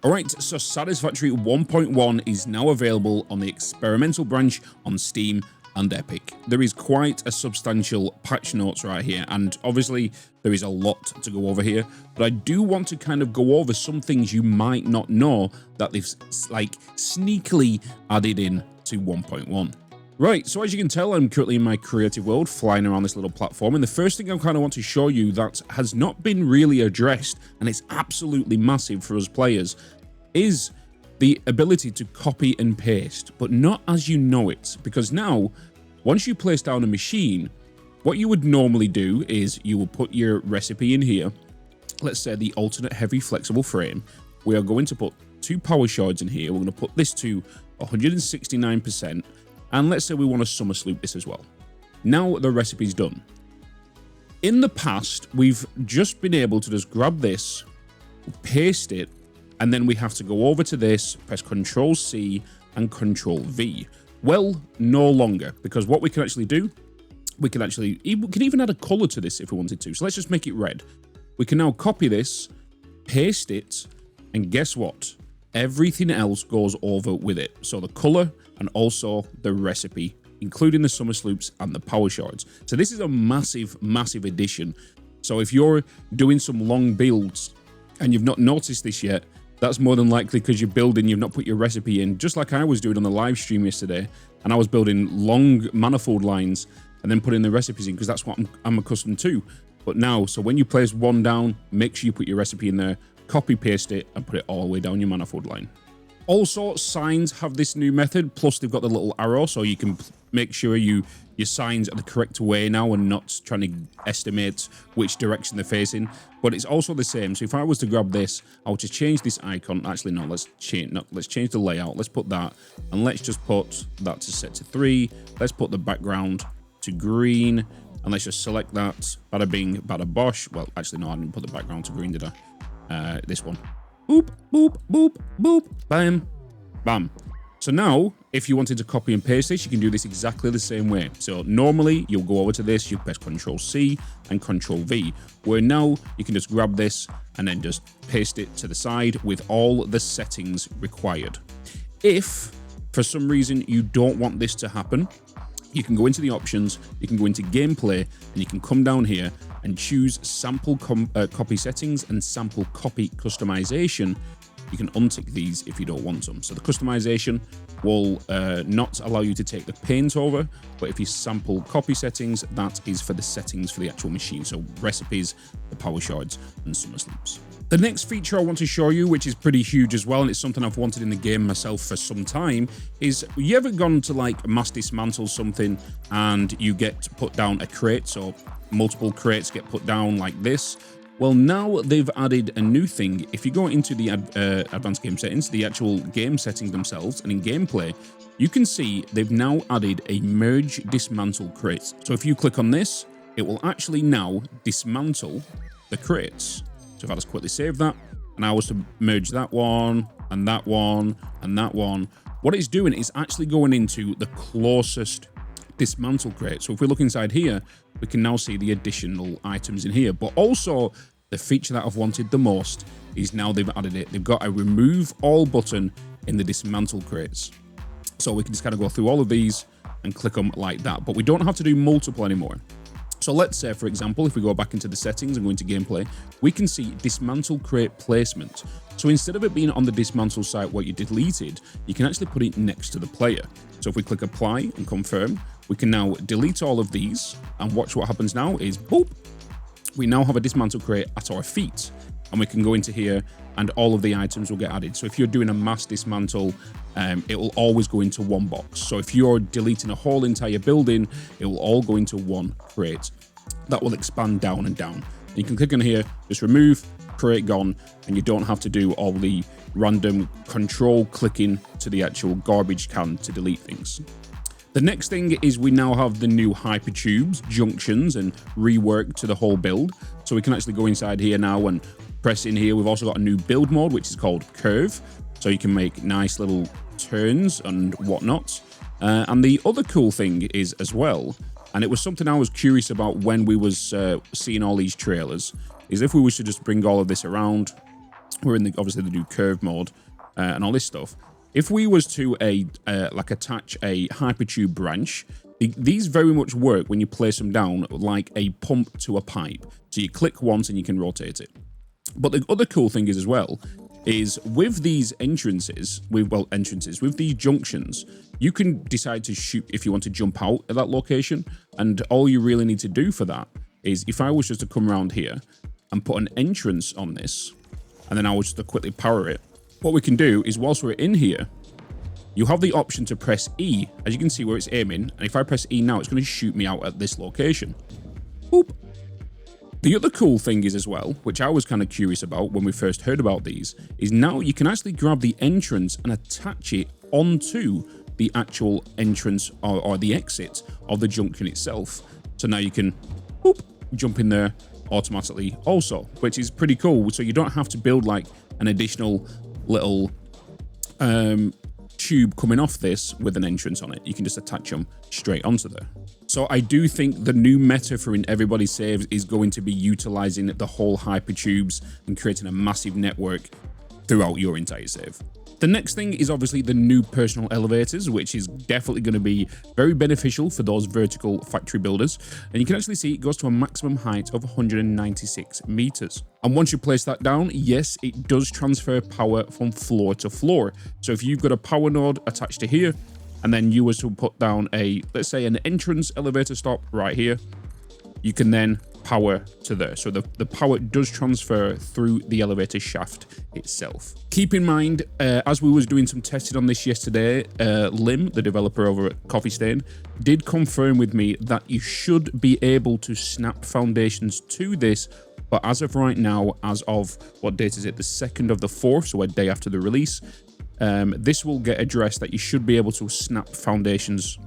Alright, so Satisfactory 1.1 is now available on the experimental branch on Steam and Epic. There is quite a substantial patch notes right here, and obviously there is a lot to go over here, but I do want to kind of go over some things you might not know that they've like sneakily added in to 1.1. Right, so as you can tell, I'm currently in my creative world, flying around this little platform, and the first thing I kind of want to show you that has not been really addressed, and it's absolutely massive for us players, is the ability to copy and paste, but not as you know it, because now, once you place down a machine, what you would normally do is you will put your recipe in here, let's say the alternate heavy flexible frame. We are going to put 2 power shards in here, we're going to put this to 169%, and let's say we want to summer sloop this as well. Now the recipe's done. In the past, we've just been able to just grab this, paste it, and then we have to go over to this, press Control C and Control V. Well, no longer, because what we can actually do, we can even add a color to this if we wanted to. So let's just make it red. We can now copy this, paste it, and guess what? Everything else goes over with it. So the color and also the recipe, including the summer sloops and the power shards. So this is a massive, massive addition. So if you're doing some long builds and you've not noticed this yet, that's more than likely because you're building, you've not put your recipe in, just like I was doing on the live stream yesterday. And I was building long manifold lines and then putting the recipes in because that's what I'm accustomed to. But now, so when you place one down, make sure you put your recipe in there, copy paste it, and put it all the way down your manifold line. Also, signs have this new method, plus they've got the little arrow, so you can make sure your signs are the correct way now and not trying to estimate which direction they're facing. But it's also the same. So if I was to grab this, I would just change this icon. Actually, no, let's change the layout. Let's put that, and let's just put that to set to 3. Let's put the background to green, and let's just select that. Bada bing, bada bosh. Well, actually, no, I didn't put the background to green, did I? This one. Boop, boop, boop, boop, bam, bam. So now, if you wanted to copy and paste this, you can do this exactly the same way. So normally, you'll go over to this, you press Control C and Control V, where now you can just grab this and then just paste it to the side with all the settings required. If, for some reason, you don't want this to happen, you can go into the options, you can go into gameplay, and you can come down here and choose sample copy settings and sample copy customization. You can untick these if you don't want them. So the customization will not allow you to take the paint over, but if you sample copy settings, that is for the settings for the actual machine. So recipes, the power shards, and summer sloops. The next feature I want to show you, which is pretty huge as well, and it's something I've wanted in the game myself for some time, is you ever gone to like mass dismantle something and you get put down a crate, so multiple crates get put down like this? Well, now they've added a new thing. If you go into the advanced game settings, the actual game settings themselves, and in gameplay, you can see they've now added a merge dismantle crates. So if you click on this, it will actually now dismantle the crates. So if I just quickly save that, and I was to merge that one, and that one, and that one, what it's doing is actually going into the closest dismantle crate. So if we look inside here, we can now see the additional items in here. But also, the feature that I've wanted the most is now they've added it. They've got a remove all button in the dismantle crates. So we can just kind of go through all of these and click them like that. But we don't have to do multiple anymore. So let's say, for example, if we go back into the settings and go into gameplay, we can see dismantle crate placement. So instead of it being on the dismantle site where you deleted, you can actually put it next to the player. So if we click apply and confirm, we can now delete all of these, and watch what happens now is, boop, we now have a dismantle crate at our feet, and we can go into here and all of the items will get added. So if you're doing a mass dismantle, it will always go into one box. So if you're deleting a whole entire building, it will all go into one crate. That will expand down and down. And you can click on here, just remove, crate gone, and you don't have to do all the random control clicking to the actual garbage can to delete things. The next thing is we now have the new Hypertubes, junctions, and rework to the whole build. So we can actually go inside here now and press in here. We've also got a new build mode, which is called Curve. So you can make nice little turns and whatnot. And the other cool thing is as well, and it was something I was curious about when we was seeing all these trailers, is if we was to just bring all of this around, We're in obviously the new curve mode and all this stuff. If we was to like attach a Hypertube branch, these very much work when you place them down like a pump to a pipe. So you click once and you can rotate it. But the other cool thing is as well, is with these entrances, with these junctions, you can decide to shoot if you want to jump out at that location. And all you really need to do for that is, if I was just to come around here and put an entrance on this, and then I was just to quickly power it, what we can do is, whilst we're in here, you have the option to press E, as you can see where it's aiming. And if I press E now, it's going to shoot me out at this location. Boop. The other cool thing is as well, which I was kind of curious about when we first heard about these, is now you can actually grab the entrance and attach it onto the actual entrance or the exit of the junction itself. So now you can boop, jump in there automatically also, which is pretty cool. So you don't have to build like an additional little tube coming off this with an entrance on it. You can just attach them straight onto there. So I do think the new meta for in everybody saves is going to be utilizing the whole Hypertubes and creating a massive network throughout your entire save. The next thing is obviously the new personal elevators, which is definitely going to be very beneficial for those vertical factory builders. And you can actually see it goes to a maximum height of 196 meters. And once you place that down, yes, it does transfer power from floor to floor. So if you've got a power node attached to here, and then you was to put down a, let's say, an entrance elevator stop right here, you can then power to there. So the power does transfer through the elevator shaft itself. Keep in mind, as we was doing some testing on this yesterday, Lim, the developer over at Coffee Stain, did confirm with me that you should be able to snap foundations to this. But as of right now, as of, what date is it? The 2nd of the 4th, so a day after the release, this will get addressed that you should be able to snap foundations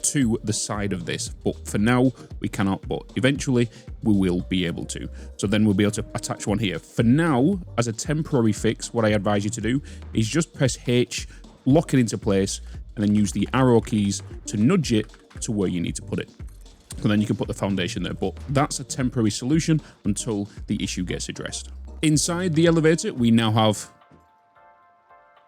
to the side of this, but for now we cannot, but eventually we will be able to. So then we'll be able to attach one here. For now, as a temporary fix, what I advise you to do is just press H, lock it into place, and then use the arrow keys to nudge it to where you need to put it. And then you can put the foundation there, but that's a temporary solution until the issue gets addressed. Inside the elevator, we now have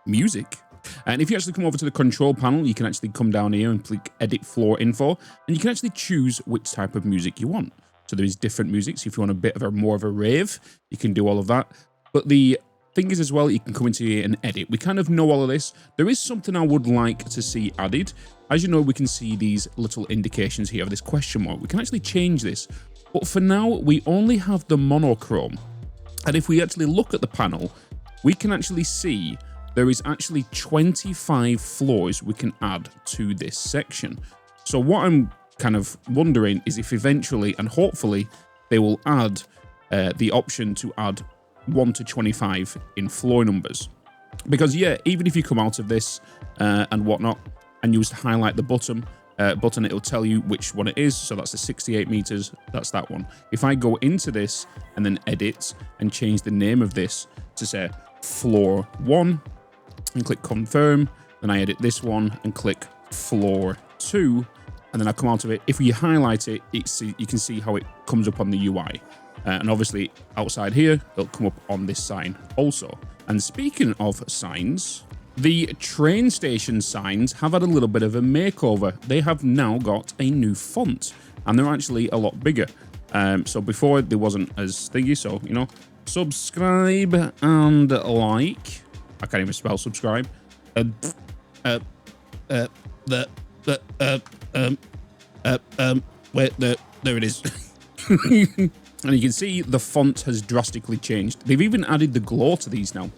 music. And if you actually come over to the control panel, you can actually come down here and click edit floor info, and you can actually choose which type of music you want. So there is different music. So if you want a bit of a more of a rave, you can do all of that. But the thing is as well, you can come into here and edit. We kind of know all of this. There is something I would like to see added. As you know, we can see these little indications here of this question mark. We can actually change this. But for now, we only have the monochrome. And if we actually look at the panel, we can actually see there is actually 25 floors we can add to this section. So what I'm kind of wondering is if eventually, and hopefully, they will add the option to add 1 to 25 in floor numbers. Because yeah, even if you come out of this and whatnot, and you was to highlight the button, it'll tell you which one it is. So that's the 68 meters, that's that one. If I go into this and then edit and change the name of this to say floor 1, and click confirm, then I edit this one and click floor 2, and then I come out of it. If you highlight it, you can see how it comes up on the UI. And obviously outside here, it'll come up on this sign also. And speaking of signs, the train station signs have had a little bit of a makeover. They have now got a new font, and they're actually a lot bigger. So before, they wasn't as thingy, so, you subscribe and like. I can't even spell subscribe. Wait, there it is. And you can see the font has drastically changed. They've even added the glow to these now,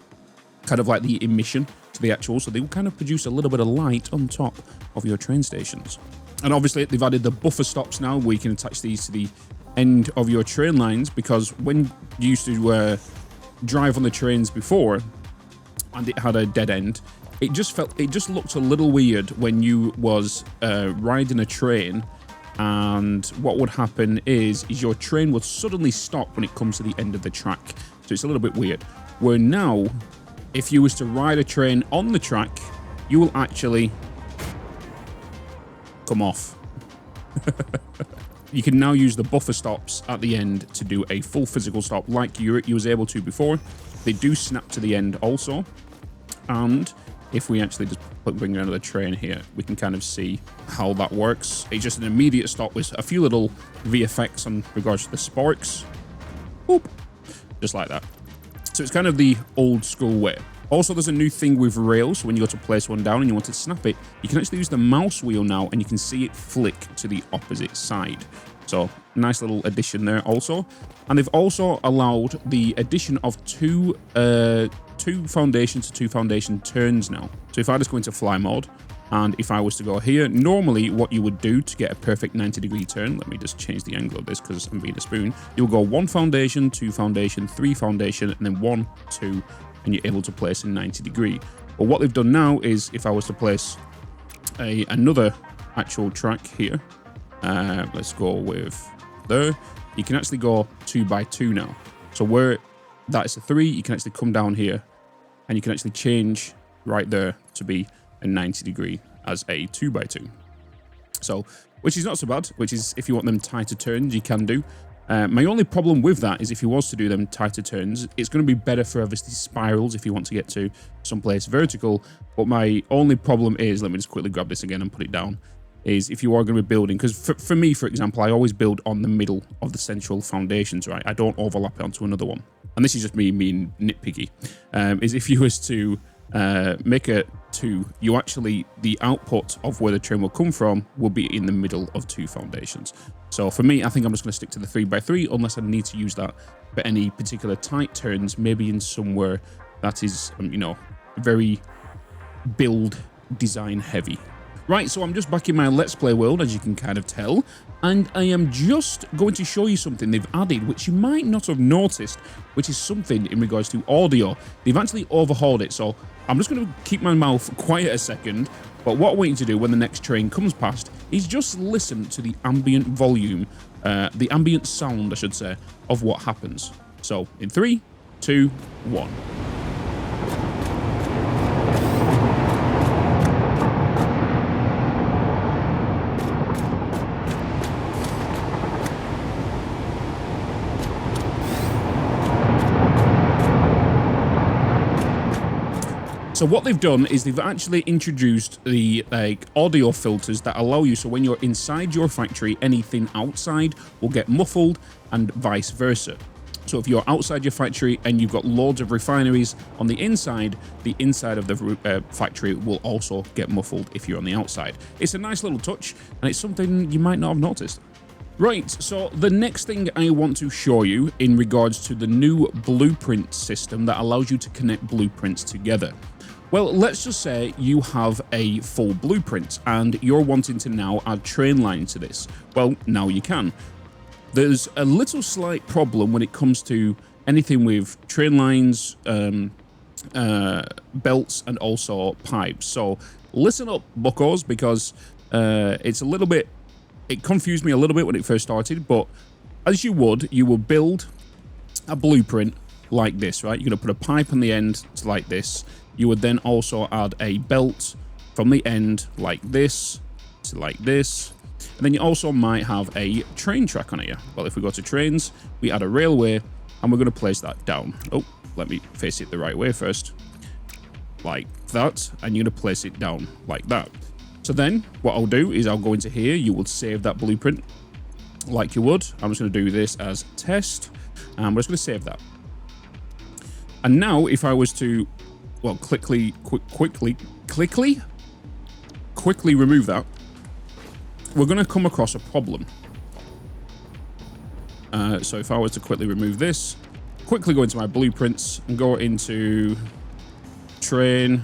kind of like the emission to the actual, so they will kind of produce a little bit of light on top of your train stations. And obviously they've added the buffer stops now, where you can attach these to the end of your train lines, because when you used to drive on the trains before, and it had a dead end, it just looked a little weird when you was riding a train, and what would happen is your train would suddenly stop when it comes to the end of the track. So it's a little bit weird. Where now, if you was to ride a train on the track, you will actually come off. You can now use the buffer stops at the end to do a full physical stop like you was able to before. They do snap to the end also. And if we actually just bring around the train here, we can kind of see how that works. It's just an immediate stop with a few little VFX on regards to the sparks. Boop. Just like that. So it's kind of the old school way. Also, there's a new thing with rails. When you go to place one down and you want to snap it, you can actually use the mouse wheel now and you can see it flick to the opposite side. So nice little addition there also. And they've also allowed the addition of two foundation to two foundation turns now. So if I just go into fly mode, and if I was to go here, normally what you would do to get a perfect 90-degree turn, let me just change the angle of this because I'm being a spoon. You'll go one foundation, two foundation, three foundation, and then 1, 2, and you're able to place a 90-degree. But what they've done now is if I was to place another actual track here, let's go with there, you can actually go 2 by 2 now. So where that is a 3, you can actually come down here and you can actually change right there to be a 90-degree as a 2 by 2. So, which is not so bad, which is if you want them tighter turns, you can do. My only problem with that is if you was to do them tighter turns, it's going to be better for obviously spirals if you want to get to someplace vertical. But my only problem is, let me just quickly grab this again and put it down, is if you are going to be building, because for me, for example, I always build on the middle of the central foundations, right? I don't overlap it onto another one. And this is just me being nitpicky, is if you was to make a 2, you actually, the output of where the train will come from will be in the middle of 2 foundations. So for me, I think I'm just going to stick to the 3 by 3 unless I need to use that for any particular tight turns, maybe in somewhere that is, you know, very build design heavy. Right, so I'm just back in my Let's Play world, as you can kind of tell, and I am just going to show you something they've added, which you might not have noticed, which is something in regards to audio. They've actually overhauled it, so I'm just going to keep my mouth quiet a second, but what I want you to do when the next train comes past is just listen to the ambient volume, the ambient sound, I should say, of what happens. So, in 3, 2, 1. So what they've done is they've actually introduced the audio filters that allow you, so when you're inside your factory, anything outside will get muffled and vice versa. So if you're outside your factory and you've got loads of refineries on the inside of the factory will also get muffled if you're on the outside. It's a nice little touch and it's something you might not have noticed. Right, so the next thing I want to show you in regards to the new blueprint system that allows you to connect blueprints together. Well, let's just say you have a full blueprint and you're wanting to now add train lines to this. Well, now you can. There's a little slight problem when it comes to anything with train lines, belts, and also pipes. So listen up, buccos, because it's a little bit, it confused me a little bit when it first started, but as you will build a blueprint like this, right? You're going to put a pipe on the end like this. You would then also add a belt from the end like this to like this. And then you also might have a train track on here. Well, if we go to trains, we add a railway and we're going to place that down. Oh, let me face it the right way first. Like that. And you're going to place it down like that. So then what I'll do is I'll go into here. You will save that blueprint like you would. I'm just going to do this as test. And we're just going to save that. And now if I was to, well, quickly remove that, we're going to come across a problem. So if I was to quickly remove this, quickly go into my blueprints and go into train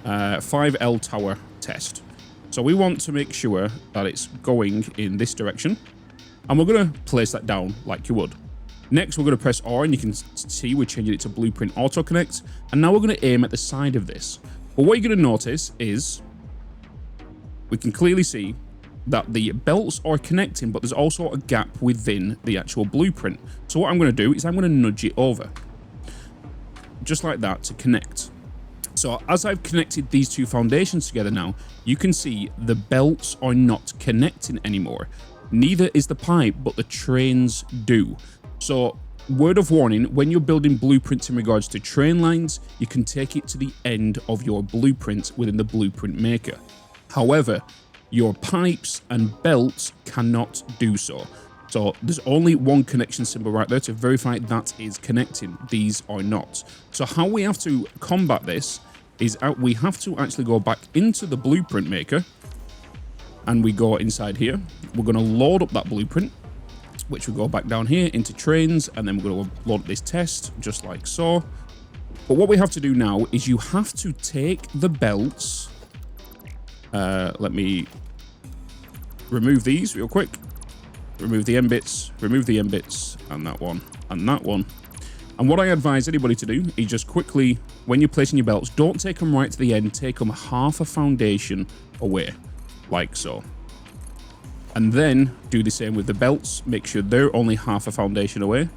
5L tower test. So we want to make sure that it's going in this direction, and we're going to place that down like you would. Next, we're going to press R, and you can see we're changing it to Blueprint Auto Connect. And now we're going to aim at the side of this. But what you're going to notice is we can clearly see that the belts are connecting, but there's also a gap within the actual blueprint. So what I'm going to do is I'm going to nudge it over, just like that, to connect. So as I've connected these two foundations together now, you can see the belts are not connecting anymore. Neither is the pipe, but the trains do. So word of warning, when you're building blueprints in regards to train lines, you can take it to the end of your blueprint within the blueprint maker. However, your pipes and belts cannot do so. So there's only one connection symbol right there to verify that is connecting. These are not. So how we have to combat this is we have to actually go back into the blueprint maker, and we go inside here. We're going to load up that blueprint, which will go back down here into trains, and then we're going to load up this test just like so. But what we have to do now is you have to take the belts. Let me remove these real quick. Remove the end bits, remove the end bits, and that one, and that one. And what I advise anybody to do is just quickly, when you're placing your belts, don't take them right to the end, take them half a foundation away, like so. And then do the same with the belts, make sure they're only half a foundation away.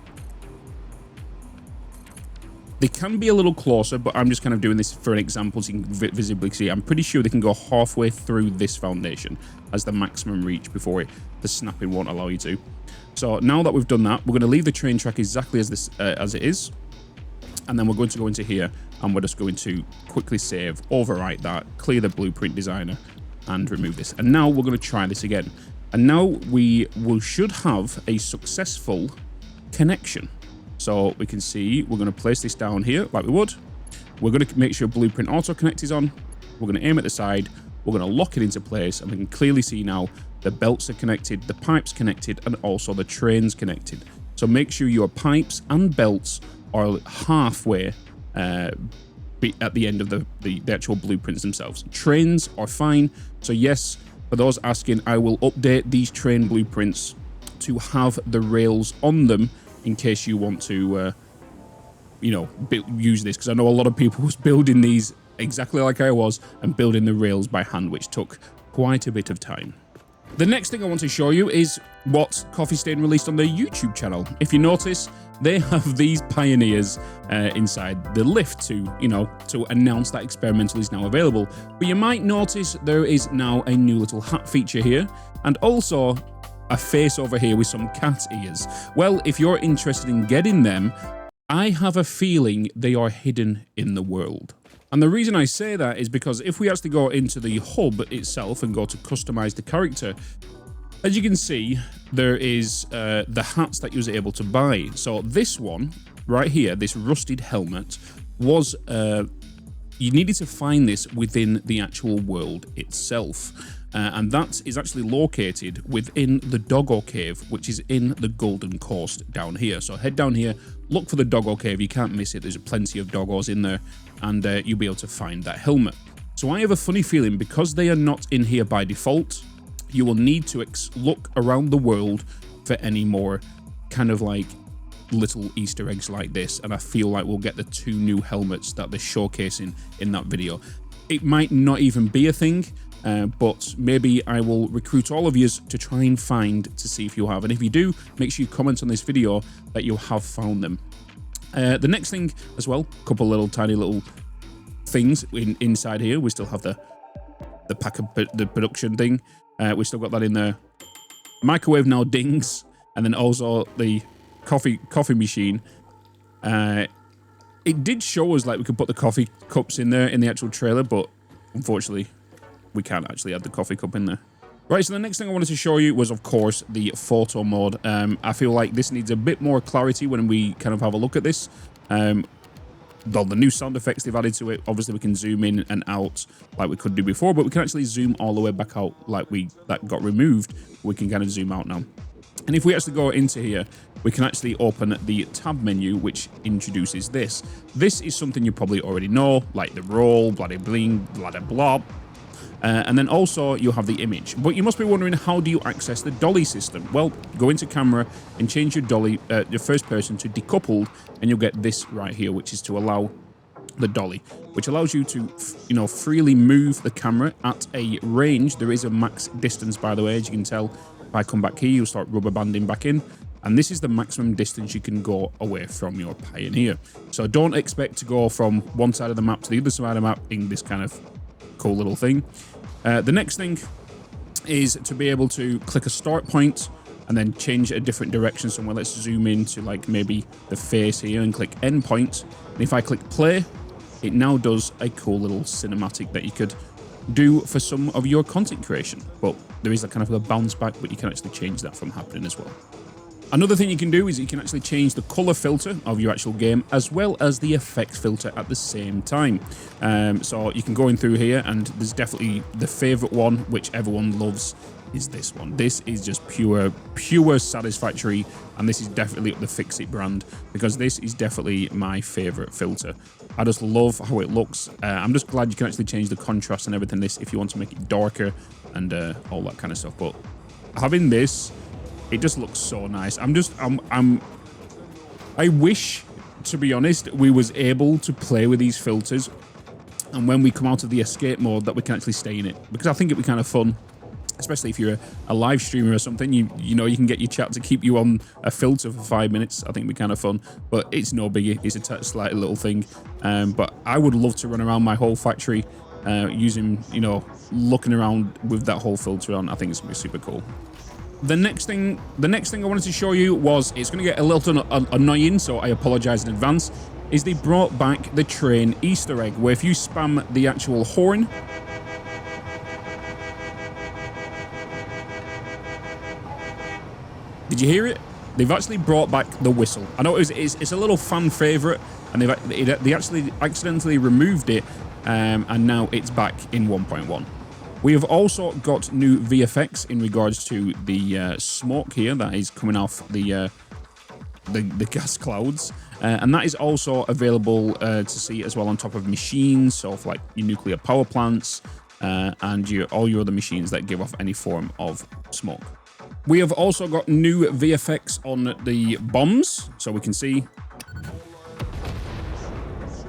They can be a little closer, but I'm just kind of doing this for an example so you can visibly see. I'm pretty sure they can go halfway through this foundation as the maximum reach before the snapping won't allow you to. So now that we've done that, we're going to leave the train track exactly as it is. And then we're going to go into here and we're just going to quickly save, overwrite that, clear the blueprint designer and remove this. And now we're going to try this again. And now we should have a successful connection. So we can see we're going to place this down here like we would. We're going to make sure blueprint auto connect is on. We're going to aim at the side. We're going to lock it into place, and we can clearly see now the belts are connected, the pipes connected, and also the trains connected. So make sure your pipes and belts are halfway at the end of the actual blueprints themselves. Trains are fine. So yes, for those asking, I will update these train blueprints to have the rails on them in case you want to, you know, use this, because I know a lot of people was building these exactly like I was and building the rails by hand, which took quite a bit of time. The next thing I want to show you is what Coffee Stain released on their YouTube channel. If you notice, they have these pioneers inside the lift to, you know, to announce that experimental is now available. But you might notice there is now a new little hat feature here, and also a face over here with some cat ears. Well, if you're interested in getting them, I have a feeling they are hidden in the world. And the reason I say that is because if we actually go into the hub itself and go to customize the character, as you can see, there is the hats that you was able to buy. So this one right here, this rusted helmet, was you needed to find this within the actual world itself. And that is actually located within the Doggo Cave, which is in the Golden Coast down here. So head down here, look for the Doggo Cave. You can't miss it. There's plenty of doggos in there, and you'll be able to find that helmet. So I have a funny feeling, because they are not in here by default, you will need to look around the world for any more kind of like little Easter eggs like this. And I feel like we'll get the 2 new helmets that they're showcasing in that video. It might not even be a thing. But maybe I will recruit all of you to try and find to see if you have. And if you do, make sure you comment on this video that you have found them. The next thing as well, a couple little tiny little things inside here. We still have the production thing. We still got that in there. Microwave now dings, and then also the coffee machine. It did show us like we could put the coffee cups in there in the actual trailer, but unfortunately we can't actually add the coffee cup in there. Right, so the next thing I wanted to show you was, of course, the photo mode. I feel like this needs a bit more clarity when we kind of have a look at this. The new sound effects they've added to it, obviously we can zoom in and out like we could do before, but we can actually zoom all the way back out like that got removed. We can kind of zoom out now. And if we actually go into here, we can actually open the tab menu, which introduces this. This is something you probably already know, like the roll, bloody bling, bloody blob. And then also you have the image. But you must be wondering, how do you access the dolly system? Well, go into camera and change your dolly, your first person to decoupled, and you'll get this right here, which is to allow the dolly, which allows you to, you know, freely move the camera at a range. There is a max distance, by the way, as you can tell. If I come back here, you'll start rubber banding back in. And this is the maximum distance you can go away from your Pioneer. So don't expect to go from one side of the map to the other side of the map in this kind of cool little thing. The next thing is to be able to click a start point and then change a different direction somewhere. Let's zoom in to like maybe the face here and click endpoint. And if I click play, it now does a cool little cinematic that you could do for some of your content creation. But there is a kind of a bounce back, but you can actually change that from happening as well. Another thing you can do is you can actually change the color filter of your actual game as well as the effect filter at the same time. So you can go in through here, and there's definitely the favorite one, which everyone loves, is this one. This is just pure Satisfactory, and this is definitely the Fix-It brand, because this is definitely my favorite filter. I just love how it looks. I'm just glad you can actually change the contrast and everything this if you want to make it darker and all that kind of stuff. But having this, it just looks so nice. I wish, to be honest, we was able to play with these filters, and when we come out of the escape mode, that we can actually stay in it, because I think it'd be kind of fun, especially if you're a live streamer or something. You know, you can get your chat to keep you on a filter for 5 minutes. I think it'd be kind of fun, but it's no biggie. It's a slight little thing. But I would love to run around my whole factory using, you know, looking around with that whole filter on. I think it's gonna be super cool. The next thing I wanted to show you was, it's going to get a little annoying, so I apologize in advance, is they brought back the train Easter egg, where if you spam the actual horn, did you hear it? They've actually brought back the whistle. I know it's a little fan favorite, and they actually accidentally removed it, and now it's back in 1.1. We have also got new VFX in regards to the smoke here that is coming off the gas clouds, and that is also available to see as well on top of machines, so for like your nuclear power plants and all your other machines that give off any form of smoke. We have also got new VFX on the bombs, so we can see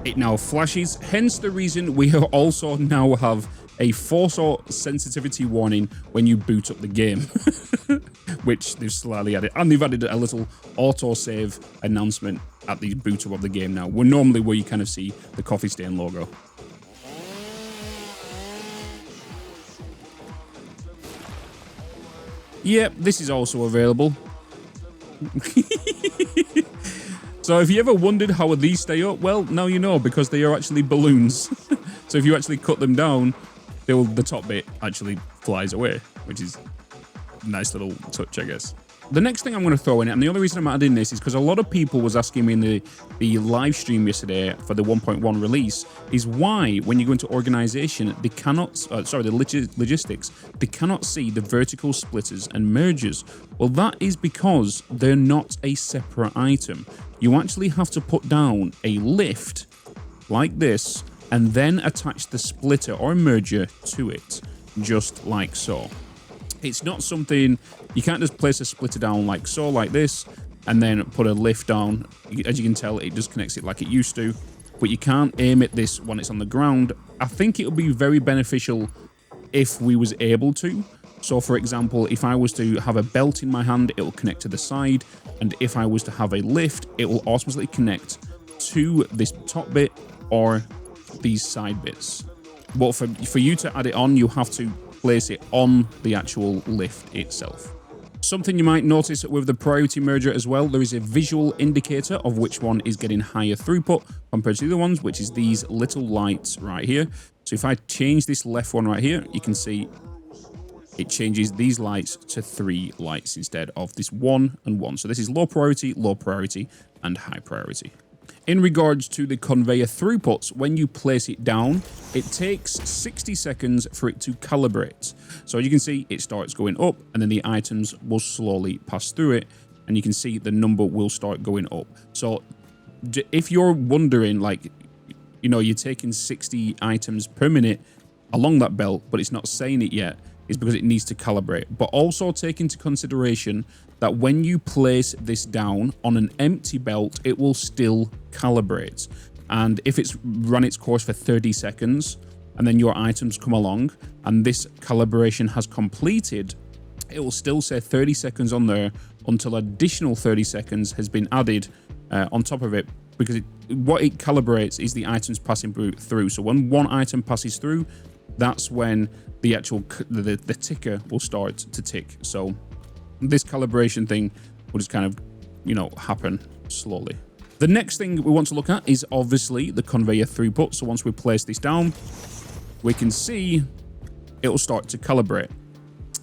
it now flashes, hence the reason we also now have a photo sensitivity warning when you boot up the game, which they've slightly added. And they've added a little autosave announcement at the boot up of the game now, where normally where you kind of see the coffee stain logo. Yep, this is also available. So if you ever wondered how these stay up, well, now you know, because they are actually balloons. So if you actually cut them down, the top bit actually flies away, which is a nice little touch, I guess. The next thing I'm going to throw in it, and the only reason I'm adding this is because a lot of people was asking me in the live stream yesterday for the 1.1 release, is why when you go into organization, they cannot, the logistics, they cannot see the vertical splitters and mergers. Well, that is because they're not a separate item. You actually have to put down a lift like this, and then attach the splitter or merger to it, just like so. It's not something, you can't just place a splitter down like so, like this, and then put a lift down. As you can tell, it just connects it like it used to, but you can't aim at this when it's on the ground. I think it would be very beneficial if we was able to. So for example, if I was to have a belt in my hand, it will connect to the side, and if I was to have a lift, it will automatically connect to this top bit or these side bits. But for you to add it on, you have to place it on the actual lift itself. Something you might notice with the priority merger as well, there is a visual indicator of which one is getting higher throughput compared to the other ones, which is these little lights right here. So if I change this left one right here, you can see it changes these lights to 3 lights instead of this 1 and 1. So this is low priority, and high priority. In regards to the conveyor throughputs, when you place it down, it takes 60 seconds for it to calibrate. So you can see it starts going up, and then the items will slowly pass through it, and you can see the number will start going up. So if you're wondering, like, you know, you're taking 60 items per minute along that belt, but it's not saying it yet, is because it needs to calibrate. But also take into consideration that when you place this down on an empty belt, it will still calibrate. And if it's run its course for 30 seconds and then your items come along and this calibration has completed, it will still say 30 seconds on there until additional 30 seconds has been added on top of it, because what it calibrates is the items passing through. So when one item passes through, that's when the actual the ticker will start to tick. So this calibration thing will just kind of, you know, happen slowly. The next thing we want to look at is obviously the conveyor throughput. So once we place this down, we can see it will start to calibrate.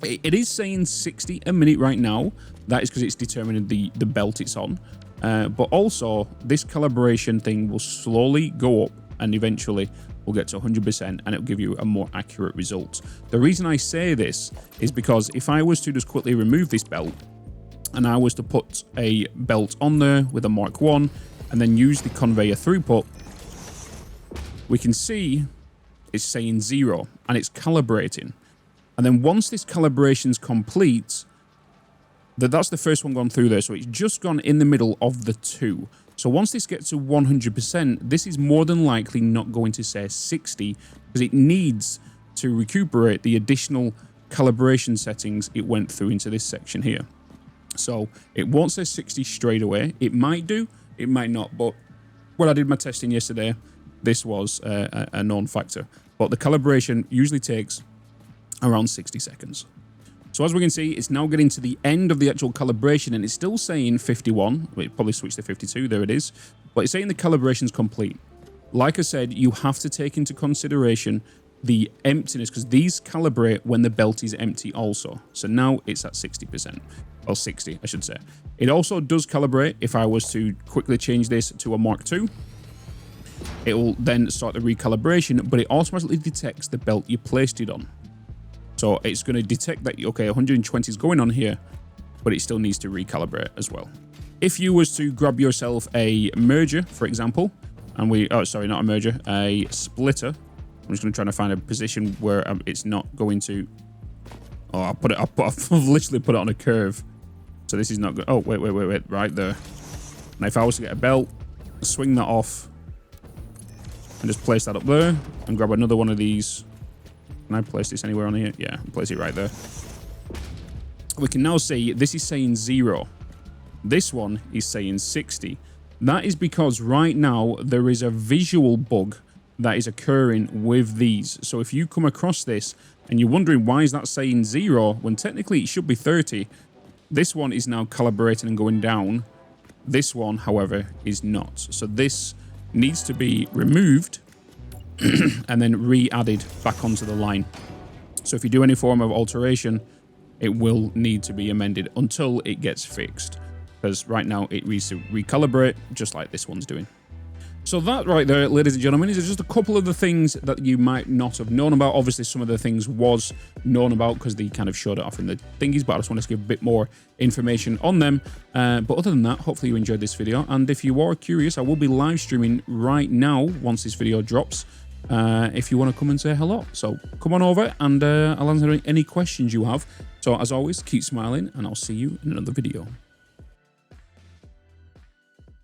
It is saying 60 a minute right now. That is because it's determining the belt it's on. But also, this calibration thing will slowly go up and eventually we'll get to 100% and it'll give you a more accurate result. The reason I say this is because if I was to just quickly remove this belt and I was to put a belt on there with a Mark 1 and then use the conveyor throughput, we can see it's saying 0 and it's calibrating. And then once this calibration's complete, that's the first one gone through there. So it's just gone in the middle of the two. So once this gets to 100%, this is more than likely not going to say 60 because it needs to recuperate the additional calibration settings it went through into this section here. So it won't say 60 straight away. It might do, it might not. But when I did my testing yesterday, this was a known factor. But the calibration usually takes around 60 seconds. So as we can see, it's now getting to the end of the actual calibration and it's still saying 51. It probably switched to 52, there it is. But it's saying the calibration's complete. Like I said, you have to take into consideration the emptiness because these calibrate when the belt is empty also. So now it's at 60%, or 60, I should say. It also does calibrate if I was to quickly change this to a Mark II. It will then start the recalibration, but it automatically detects the belt you placed it on. So it's going to detect that, okay, 120 is going on here, but it still needs to recalibrate as well. If you was to grab yourself a merger, for example, and sorry, not a merger, a splitter. I'm just going to try to find a position where it's not going to, I've literally put it on a curve. So this is not good. Oh, wait, right there. Now if I was to get a belt, swing that off and just place that up there and grab another one of these. Can I place this anywhere on here? Yeah, place it right there. We can now see this is saying 0. This one is saying 60. That is because right now there is a visual bug that is occurring with these. So if you come across this and you're wondering why is that saying 0 when technically it should be 30, this one is now calibrating and going down. This one, however, is not. So this needs to be removed and then re-added back onto the line. So if you do any form of alteration, it will need to be amended until it gets fixed. Because right now it needs to recalibrate just like this one's doing. So that right there, ladies and gentlemen, is just a couple of the things that you might not have known about. Obviously, some of the things was known about because they kind of showed it off in the thingies, but I just wanted to give a bit more information on them. But other than that, hopefully you enjoyed this video. And if you are curious, I will be live streaming right now once this video drops. If you want to come and say hello. So come on over and I'll answer any questions you have. So as always, keep smiling and I'll see you in another video.